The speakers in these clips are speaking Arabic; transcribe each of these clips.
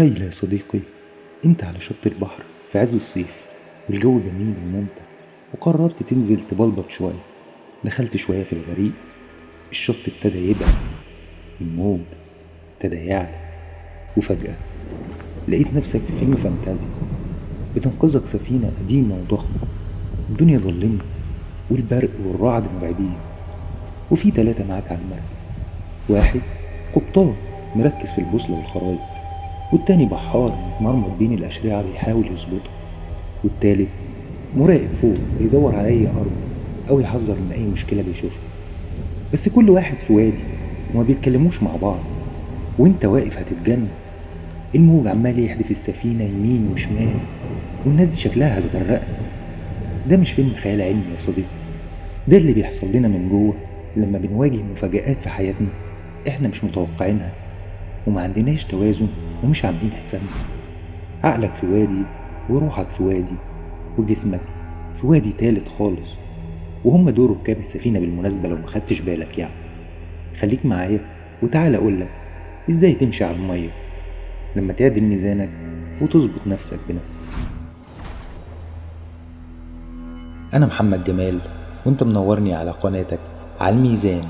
تخيل يا صديقي، انت على شط البحر في عز الصيف والجو جميل وممتع، وقررت تنزل تبلبط شوية. دخلت شوية في الغريق، الشط ابتدى يبعد، الموج ابتدى يعلى، وفجأة لقيت نفسك في فيلم فانتازيا. بتنقذك سفينة قديمة وضخمة، الدنيا ظلمت والبرق والرعد مرعبين، وفي 3 معاك على المركب. واحد قبطان مركز في البوصلة والخرايط، والتاني بحار متمرمط بين الأشرعة بيحاول يظبطه، والتالت مراقب فوق بيدور على أي أرض أو يحذر من أي مشكلة بيشوفها. بس كل واحد في وادي وما بيتكلموش مع بعض، وانت واقف هتتجنن. الموج عمال يحدف السفينة يمين وشمال، والناس دي شكلها هتغرقنا. ده مش فيلم خيال علمي يا صديقي، ده اللي بيحصل لنا من جوه لما بنواجه مفاجآت في حياتنا احنا مش متوقعينها، وما عندناش توازن ومش عاملين حسابنا. عقلك في وادي، وروحك في وادي، وجسمك في وادي تالت خالص، وهم دول ركاب السفينة بالمناسبة لو ما خدتش بالك يعني. خليك معايا وتعال أقولك إزاي تمشي على المية لما تعدل ميزانك وتظبط نفسك بنفسك. أنا محمد جمال، وأنت منورني على قناتك على الميزان.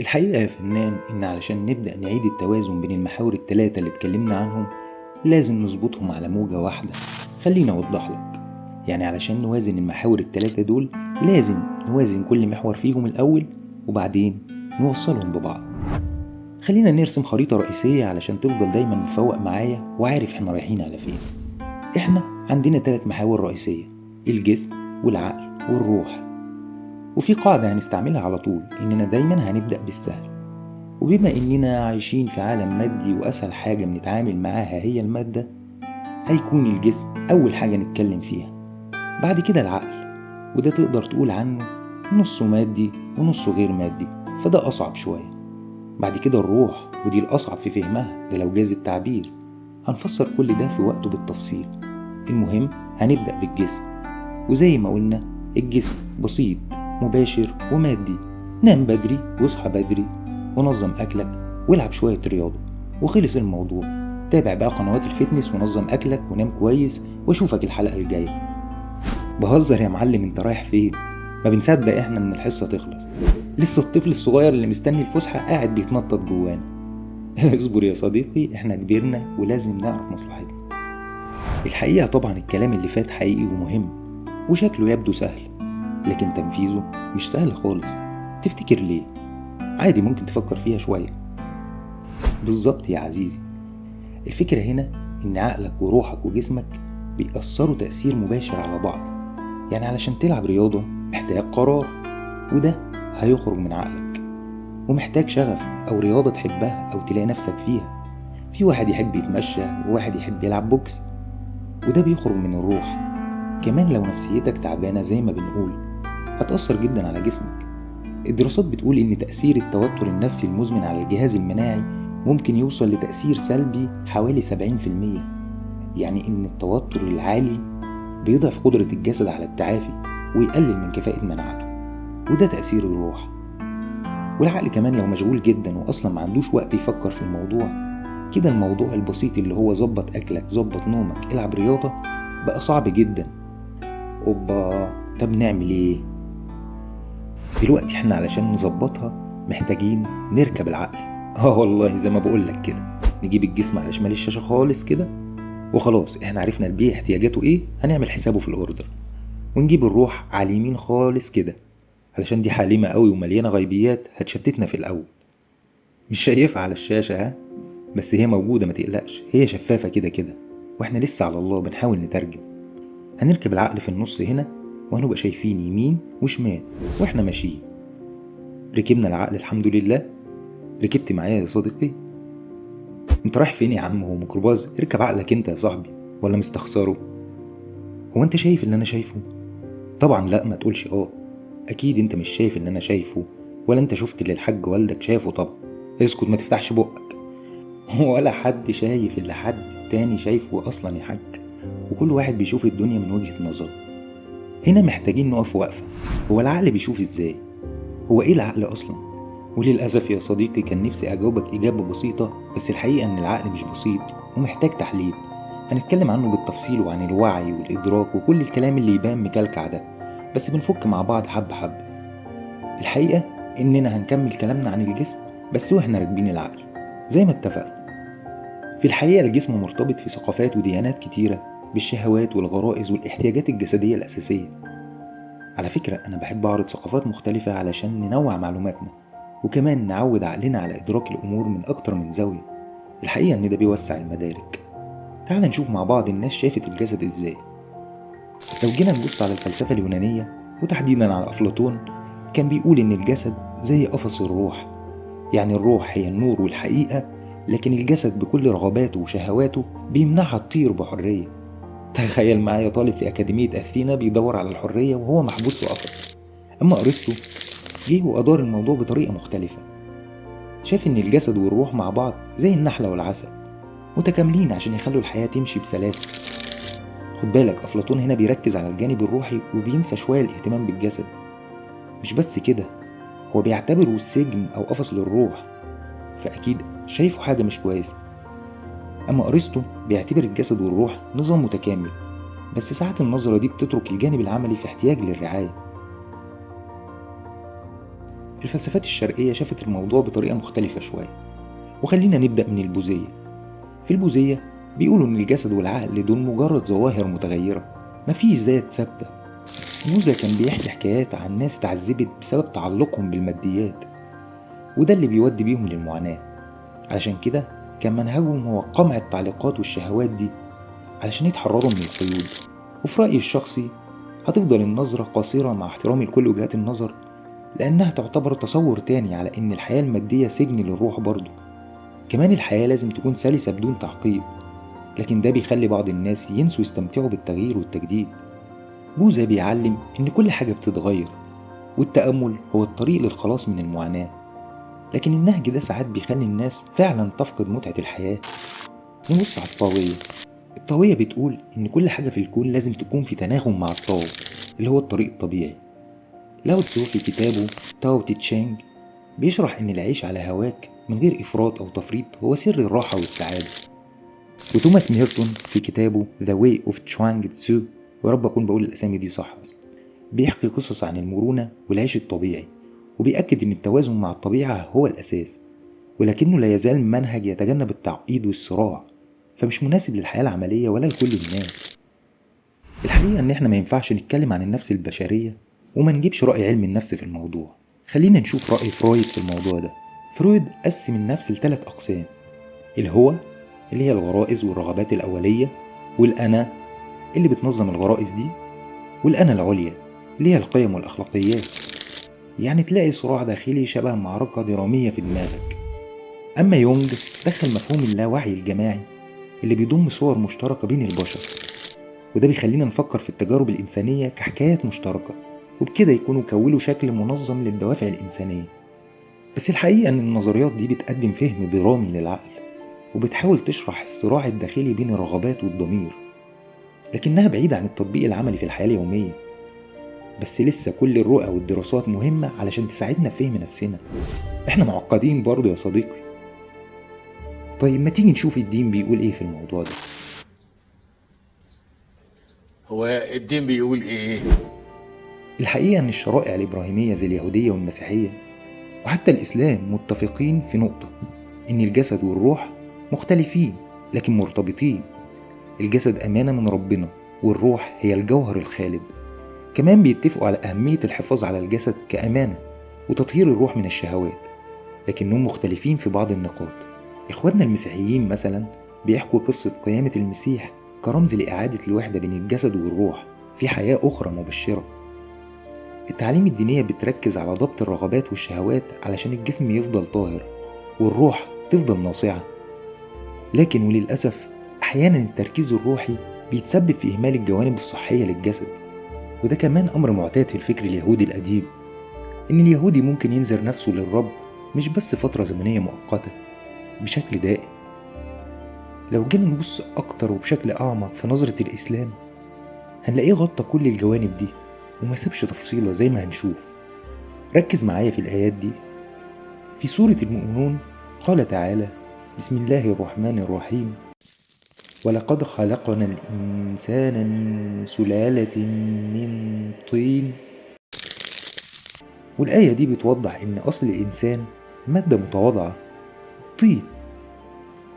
الحقيقة يا فنان إن علشان نبدأ نعيد التوازن بين المحاور ال3 اللي اتكلمنا عنهم لازم نظبطهم على موجة واحدة. خليني أوضح لك، يعني علشان نوازن المحاور ال3 دول لازم نوازن كل محور فيهم الأول، وبعدين نوصلهم ببعض. خلينا نرسم خريطة رئيسية علشان تفضل دايما مفوق معايا وعارف احنا رايحين على فين. احنا عندنا 3 محاور رئيسية: الجسم والعقل والروح. وفي قاعدة هنستعملها على طول، إننا دايما هنبدأ بالسهل. وبما إننا عايشين في عالم مادي وأسهل حاجة بنتعامل معاها هي المادة، هيكون الجسم أول حاجة نتكلم فيها، بعد كده العقل، وده تقدر تقول عنه نصه مادي ونصه غير مادي، فده أصعب شوية. بعد كده الروح، ودي الأصعب في فهمها، ده لو جاز التعبير. هنفسر كل ده في وقته بالتفصيل. المهم هنبدأ بالجسم، وزي ما قلنا الجسم بسيط مباشر ومادي. نام بدري واصحى بدري، ونظم أكلك والعب شوية رياضة، وخلص الموضوع. تابع بقى قنوات الفتنس ونظم أكلك ونام كويس، واشوفك الحلقة الجاية. بهزر يا معلم، انت رايح فين؟ ما بنصدق احنا من الحصة تخلص، لسه الطفل الصغير اللي مستني الفسحة قاعد بيتنطط جوانا. اصبر يا صديقي، احنا كبرنا ولازم نعرف مصلحتنا. الحقيقة طبعا الكلام اللي فات حقيقي ومهم، وشكله يبدو سهل، لكن تنفيذه مش سهل خالص. تفتكر ليه؟ عادي، ممكن تفكر فيها شوية. بالظبط يا عزيزي، الفكرة هنا إن عقلك وروحك وجسمك بيأثروا تأثير مباشر على بعض. يعني علشان تلعب رياضة محتاج قرار، وده هيخرج من عقلك، ومحتاج شغف أو رياضة تحبها أو تلاقي نفسك فيها. في واحد يحب يتمشى، وواحد يحب يلعب بوكس، وده بيخرج من الروح. كمان لو نفسيتك تعبانة زي ما بنقول، هتأثر جدا على جسمك. الدراسات بتقول إن تأثير التوتر النفسي المزمن على الجهاز المناعي ممكن يوصل لتأثير سلبي حوالي 70%. يعني إن التوتر العالي بيضعف قدرة الجسد على التعافي ويقلل من كفاءة مناعته، وده تأثير الروح. والعقل كمان لو مشغول جدا وأصلا ما عندوش وقت يفكر في الموضوع، كده الموضوع البسيط اللي هو ظبط أكلك ظبط نومك العب رياضة بقى صعب جدا. طب نعمل ايه؟ دلوقتي احنا علشان نظبطها محتاجين نركب العقل. والله زي ما بقولك كده، نجيب الجسم على شمال الشاشة خالص كده، وخلاص احنا عرفنا البيئة احتياجاته ايه، هنعمل حسابه في الاوردر. ونجيب الروح على اليمين خالص كده، علشان دي حالمة قوي ومليانة غيبيات هتشتتنا في الاول. مش شايفها على الشاشة ها، بس هي موجودة ما تقلقش، هي شفافة كده كده، واحنا لسه على الله بنحاول نترجم. هنركب العقل في النص هنا، وهنبقى شايفين يمين وشمال واحنا ماشيين. ركبنا العقل الحمد لله. ركبت معايا يا صديقي؟ انت رايح فين يا عم؟ هو ميكروباص؟ اركب عقلك انت يا صاحبي، ولا مستخسره؟ هو انت شايف اللي انا شايفه؟ طبعا لا، ما تقولش اكيد انت مش شايف اللي انا شايفه، ولا انت شفت اللي الحاج والدك شافه. طبعا اسكت، ما تفتحش بقك. ولا حد شايف اللي حد تاني شايفه اصلا يا حاج، وكل واحد بيشوف الدنيا من وجهة نظره. هنا محتاجين نقف وقفة. هو العقل بيشوف ازاي؟ هو ايه العقل اصلا؟ وللأسف يا صديقي كان نفسي اجاوبك اجابة بسيطة، بس الحقيقة ان العقل مش بسيط ومحتاج تحليل. هنتكلم عنه بالتفصيل وعن الوعي والإدراك وكل الكلام اللي يبان مكلكع ده، بس بنفك مع بعض حبة حبة. الحقيقة إننا هنكمل كلامنا عن الجسم بس وإحنا راكبين العقل زي ما اتفقنا. في الحقيقة الجسم مرتبط في ثقافات وديانات كتيرة بالشهوات والغرائز والاحتياجات الجسدية الأساسية. على فكرة أنا بحب أعرض ثقافات مختلفة علشان ننوع معلوماتنا، وكمان نعود عقلنا على إدراك الأمور من أكتر من زاوية. الحقيقة إن ده بيوسع المدارك. تعال نشوف مع بعض الناس شافت الجسد إزاي. لو جينا نبص على الفلسفة اليونانية وتحديدا على أفلاطون، كان بيقول إن الجسد زي قفص الروح، يعني الروح هي النور والحقيقة، لكن الجسد بكل رغباته وشهواته بيمنعها تطير بحرية. تخيل معايا طالب في أكاديمية أثينا بيدور على الحرية وهو محبوس في قفص. أما أرسطو جه وأدار الموضوع بطريقة مختلفة. شاف إن الجسد والروح مع بعض زي النحلة والعسل، متكاملين عشان يخلوا الحياة تمشي بسلاسة. خد بالك أفلاطون هنا بيركز على الجانب الروحي وبينسى شوية الاهتمام بالجسد. مش بس كده، هو بيعتبره السجن أو قفص للروح، فأكيد شايفه حاجة مش كويسة. أما أرسطو بيعتبر الجسد والروح نظام متكامل، بس ساعات النظرة دي بتترك الجانب العملي في احتياج للرعاية. الفلسفات الشرقية شافت الموضوع بطريقة مختلفة شوية، وخلينا نبدأ من البوذية. في البوذية بيقولوا إن الجسد والعقل دول مجرد ظواهر متغيرة، مفيش ذات ثابتة. بوذا كان بيحكي حكايات عن ناس اتعذبت بسبب تعلقهم بالماديات، وده اللي بيودي بيهم للمعاناة. علشان كده كان منهجهم هو قمع التعليقات والشهوات دي علشان يتحرروا من القيود. وفي رأيي الشخصي هتفضل النظرة قصيرة مع احترامي لكل وجهات النظر، لأنها تعتبر تصور تاني على إن الحياة المادية سجن للروح برضه. كمان الحياة لازم تكون سلسة بدون تعقيد، لكن ده بيخلي بعض الناس ينسوا يستمتعوا بالتغيير والتجديد. بوذا بيعلم إن كل حاجة بتتغير، والتأمل هو الطريق للخلاص من المعاناة. لكن النهج ده ساعات بيخلي الناس فعلا تفقد متعة الحياة. نبص على الطاوية. الطاوية بتقول إن كل حاجة في الكون لازم تكون في تناغم مع الطاو، اللي هو الطريق الطبيعي. لاو تسو في كتابه تاو تي تشانج بيشرح إن العيش على هواك من غير إفراط أو تفريط هو سر الراحة والسعادة. وتوماس ميرتون في كتابه The Way of Chuang Tzu، ورب أكون بقول الأسامي دي صح، بيحكي قصص عن المرونة والعيش الطبيعي، وبيأكد إن التوازن مع الطبيعة هو الأساس، ولكنه لا يزال منهج يتجنب التعقيد والصراع، فمش مناسب للحياة العملية ولا لكل الناس. الحقيقة إن إحنا ما ينفعش نتكلم عن النفس البشرية وما نجيبش رأي علم النفس في الموضوع. خلينا نشوف رأي فرويد في الموضوع ده. فرويد قسم النفس ل3 أقسام: الهوى اللي هي الغرائز والرغبات الأولية، والأنا اللي بتنظم الغرائز دي، والأنا العليا اللي هي القيم والأخلاقيات. يعني تلاقي صراع داخلي شبه معركة درامية في دماغك. أما يونج دخل مفهوم اللاوعي الجماعي اللي بيضم صور مشتركة بين البشر، وده بيخلينا نفكر في التجارب الإنسانية كحكايات مشتركة، وبكده يكونوا كونوا شكل منظم للدوافع الإنسانية. بس الحقيقة إن النظريات دي بتقدم فهم درامي للعقل، وبتحاول تشرح الصراع الداخلي بين الرغبات والضمير، لكنها بعيدة عن التطبيق العملي في الحياة اليومية. بس لسه كل الرؤى والدراسات مهمة علشان تساعدنا في فهم نفسنا. احنا معقدين برضو يا صديقي. طيب ما تيجي نشوف الدين بيقول ايه في الموضوع ده. هو الدين بيقول ايه؟ الحقيقة ان الشرائع الإبراهيمية زي اليهودية والمسيحية وحتى الإسلام متفقين في نقطة: ان الجسد والروح مختلفين لكن مرتبطين. الجسد أمانة من ربنا، والروح هي الجوهر الخالد. كمان بيتفقوا على أهمية الحفاظ على الجسد كأمانة وتطهير الروح من الشهوات، لكنهم مختلفين في بعض النقاط. إخواتنا المسيحيين مثلا بيحكوا قصة قيامة المسيح كرمز لإعادة الوحدة بين الجسد والروح في حياة أخرى مبشرة. التعاليم الدينية بتركز على ضبط الرغبات والشهوات علشان الجسم يفضل طاهر والروح تفضل ناصعة. لكن وللأسف أحيانا التركيز الروحي بيتسبب في إهمال الجوانب الصحية للجسد، وده كمان أمر معتاد في الفكر اليهودي القديم، إن اليهودي ممكن ينذر نفسه للرب مش بس فترة زمنية مؤقتة، بشكل دائم. لو جينا نبص أكتر وبشكل أعمق في نظرة الإسلام هنلاقيه غطى كل الجوانب دي، وما سابش تفصيلة زي ما هنشوف. ركز معايا في الآيات دي. في سورة المؤمنون قال تعالى: بسم الله الرحمن الرحيم: ولقد خلقنا الإنسان من سلالة من طين. والآية دي بتوضح إن أصل الإنسان مادة متواضعة، الطين.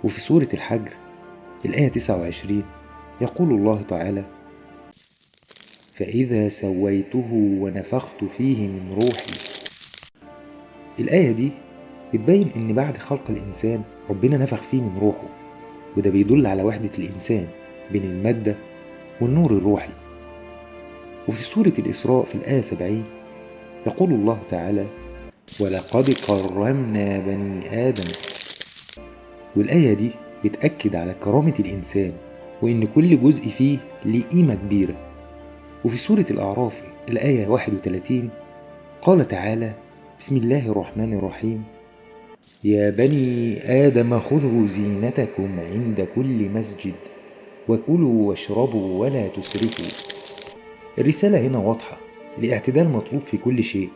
وفي سورة الحجر الآية 29 يقول الله تعالى: فإذا سويته ونفخت فيه من روحي. الآية دي بتبين إن بعد خلق الإنسان ربنا نفخ فيه من روحه، وده بيدل على وحدة الإنسان بين المادة والنور الروحي. وفي سورة الإسراء في الآية 70 يقول الله تعالى: ولقد كرمنا بني آدم. والآية دي بتأكد على كرامة الإنسان وإن كل جزء فيه ليه قيمة كبيرة. وفي سورة الأعراف الآية 31 قال تعالى: بسم الله الرحمن الرحيم: يا بني آدم خذوا زينتكم عند كل مسجد وكلوا واشربوا ولا تسرفوا. الرسالة هنا واضحة، الاعتدال مطلوب في كل شيء.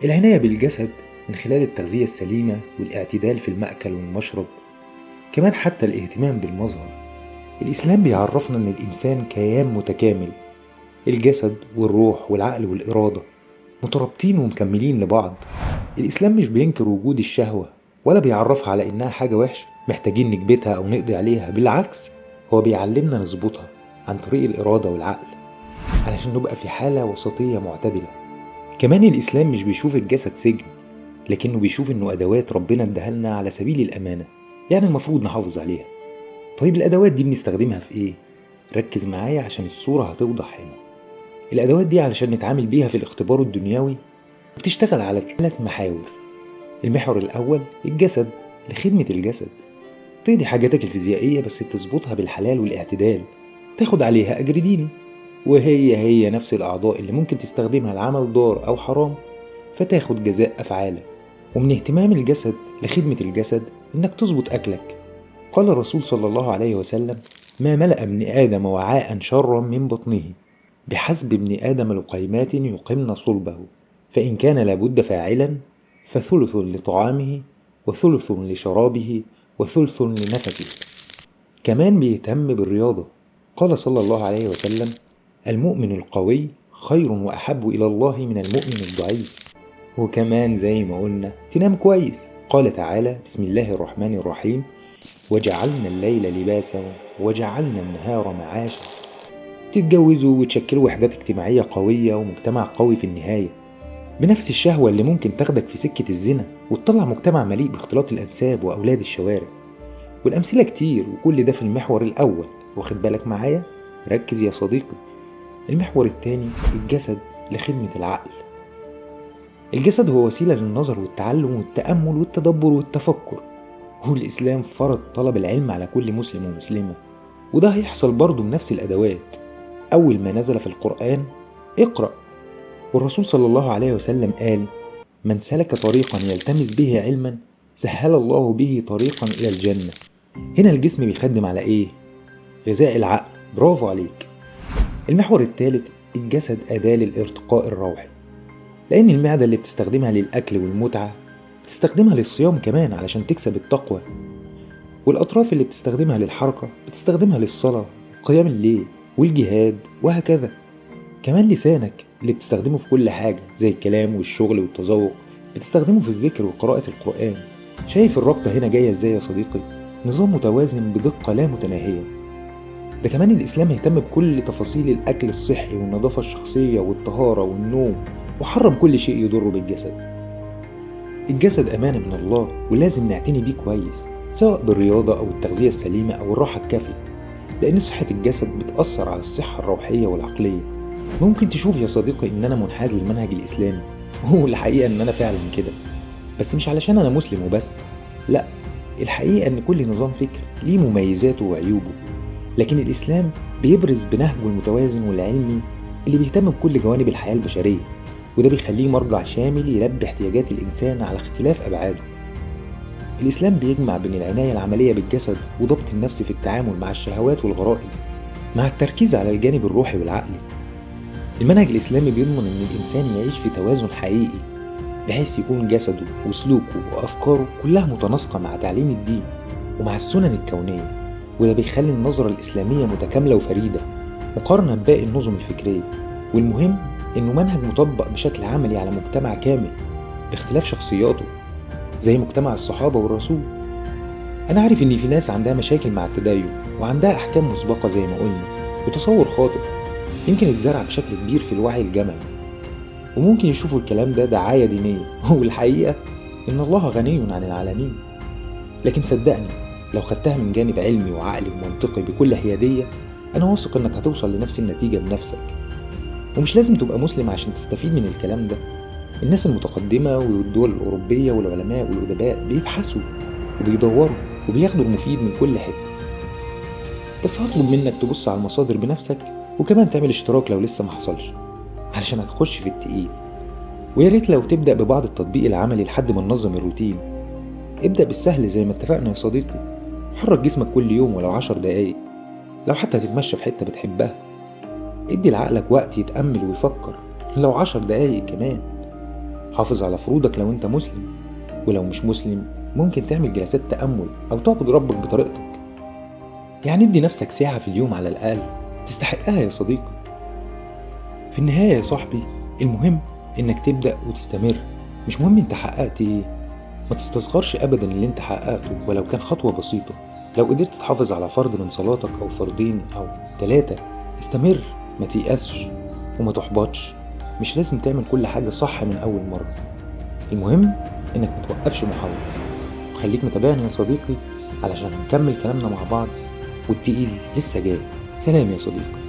العناية بالجسد من خلال التغذية السليمة والاعتدال في المأكل والمشرب، كمان حتى الاهتمام بالمظهر. الإسلام بيعرفنا أن الإنسان كيان متكامل، الجسد والروح والعقل والإرادة مترابطين ومكملين لبعض. الإسلام مش بينكر وجود الشهوة ولا بيعرفها على إنها حاجة وحشة محتاجين نكبتها أو نقضي عليها، بالعكس هو بيعلمنا نظبطها عن طريق الإرادة والعقل علشان نبقى في حالة وسطية معتدلة. كمان الإسلام مش بيشوف الجسد سجن، لكنه بيشوف إنه أدوات ربنا ادهلنا على سبيل الأمانة، يعني المفروض نحافظ عليها. طيب الأدوات دي بنستخدمها في إيه؟ ركز معايا عشان الصورة هتوضح هنا. الأدوات دي علشان نتعامل بيها في الاختبار الدنيوي بتشتغل على 3 محاور. المحور الأول الجسد، لخدمة الجسد، تقضي حاجاتك الفيزيائية بس تظبطها بالحلال والاعتدال، تاخد عليها أجر ديني. وهي نفس الأعضاء اللي ممكن تستخدمها لعمل ضار أو حرام، فتاخد جزاء أفعالك. ومن اهتمام الجسد لخدمة الجسد إنك تظبط أكلك. قال الرسول صلى الله عليه وسلم: ما ملأ ابن آدم وعاء شرا من بطنه، بحسب ابن آدم لقيمات يقمن صلبه، فإن كان لابد فاعلا فثلث لطعامه وثلث لشرابه وثلث لنفسه. كمان بيهتم بالرياضة. قال صلى الله عليه وسلم: المؤمن القوي خير وأحب إلى الله من المؤمن الضعيف. وكمان زي ما قلنا تنام كويس. قال تعالى: بسم الله الرحمن الرحيم: وجعلنا الليل لباسا وجعلنا النهار معاشا. تتجوزوا وتشكلوا وحدات اجتماعية قوية ومجتمع قوي في النهاية، بنفس الشهوة اللي ممكن تاخدك في سكة الزنا وتطلع مجتمع مليء باختلاط الأنساب وأولاد الشوارع. والأمثلة كتير، وكل ده في المحور الأول. واخد بالك معايا؟ ركز يا صديقي. المحور الثاني الجسد لخدمة العقل. الجسد هو وسيلة للنظر والتعلم والتأمل والتدبر والتفكر، والإسلام فرض طلب العلم على كل مسلم ومسلمة، وده هيحصل برضه بنفس الأدوات. أول ما نزل في القرآن: اقرأ. والرسول صلى الله عليه وسلم قال: من سلك طريقا يلتمس به علما سهل الله به طريقا إلى الجنة. هنا الجسم بيخدم على إيه؟ غذاء العقل. برافو عليك. المحور الثالث الجسد أداة للارتقاء الروحي، لأن المعدة اللي بتستخدمها للأكل والمتعة بتستخدمها للصيام كمان علشان تكسب التقوى، والأطراف اللي بتستخدمها للحركة بتستخدمها للصلاة وقيام الليل والجهاد وهكذا. كمان لسانك اللي بتستخدمه في كل حاجة زي الكلام والشغل والتذوق بتستخدمه في الذكر وقراءة القرآن. شايف الرابطة هنا جاية ازاي يا صديقي؟ نظام متوازن بدقة لا متناهية. ده كمان الإسلام يهتم بكل تفاصيل الأكل الصحي والنظافة الشخصية والطهارة والنوم، وحرم كل شيء يضر بالجسد. الجسد أمانة من الله ولازم نعتني بيه كويس، سواء بالرياضة أو التغذية السليمة أو الراحة الكافية، لأن صحة الجسد بتأثر على الصحة الروحية والعقلية. ممكن تشوف يا صديقي إن أنا منحاز للمنهج الإسلامي، والحقيقة إن أنا فعلا كده، بس مش علشان أنا مسلم وبس، لأ، الحقيقة إن كل نظام فكر ليه مميزاته وعيوبه، لكن الإسلام بيبرز بنهجه المتوازن والعلمي اللي بيهتم بكل جوانب الحياة البشرية، وده بيخليه مرجع شامل يلبي احتياجات الإنسان على اختلاف أبعاده. الإسلام بيجمع بين العناية العملية بالجسد وضبط النفس في التعامل مع الشهوات والغرائز، مع التركيز على الجانب الروحي والعقلي. المنهج الإسلامي بيضمن إن الإنسان يعيش في توازن حقيقي، بحيث يكون جسده وسلوكه وأفكاره كلها متناسقة مع تعليم الدين ومع السنن الكونية. وده بيخلي النظرة الإسلامية متكاملة وفريدة مقارنة بباقي النظم الفكرية. والمهم إنه منهج مطبق بشكل عملي على مجتمع كامل باختلاف شخصياته، زي مجتمع الصحابة والرسول. أنا عارف إن في ناس عندها مشاكل مع التدين وعندها أحكام مسبقة زي ما قلنا، وتصور خاطئ يمكن يتزرع بشكل كبير في الوعي الجمعي، وممكن يشوفوا الكلام ده دعاية دينية والحقيقة إن الله غني عن العالمين. لكن صدقني لو خدتها من جانب علمي وعقلي ومنطقي بكل حيادية، أنا واثق إنك هتوصل لنفس النتيجة بنفسك. ومش لازم تبقى مسلم عشان تستفيد من الكلام ده. الناس المتقدمة والدول الأوروبية والعلماء والأدباء بيبحثوا وبيدوروا وبياخدوا المفيد من كل حتة. بس هطلب منك تبص على المصادر بنفسك، وكمان تعمل اشتراك لو لسه ما حصلش علشان هتخش في التقيل. ويا ريت لو تبدأ ببعض التطبيق العملي لحد ما ننظم الروتين. ابدأ بالسهل زي ما اتفقنا يا صديقي، حرك جسمك كل يوم ولو 10 دقايق، لو حتى هتتمشى في حتة بتحبها. ادي لعقلك وقت يتأمل ويفكر لو 10 دقايق كمان. حافظ على فروضك لو انت مسلم، ولو مش مسلم ممكن تعمل جلسات تأمل أو تعبد ربك بطريقتك. يعني ادي نفسك ساعة في اليوم على الأقل، تستحقها يا صديقي. في النهاية يا صاحبي، المهم إنك تبدأ وتستمر، مش مهم انت حققت ايه. ما تستصغرش أبدا اللي انت حققته ولو كان خطوة بسيطة. لو قدرت تحافظ على فرض من صلاتك أو فردين أو 3، استمر، ما تيأسش وما تحبطش. مش لازم تعمل كل حاجة صح من أول مرة، المهم إنك متوقفش محاولة. وخليك متابعني يا صديقي علشان نكمل كلامنا مع بعض، والتقيل لسه جاي. سلام يا صديقي.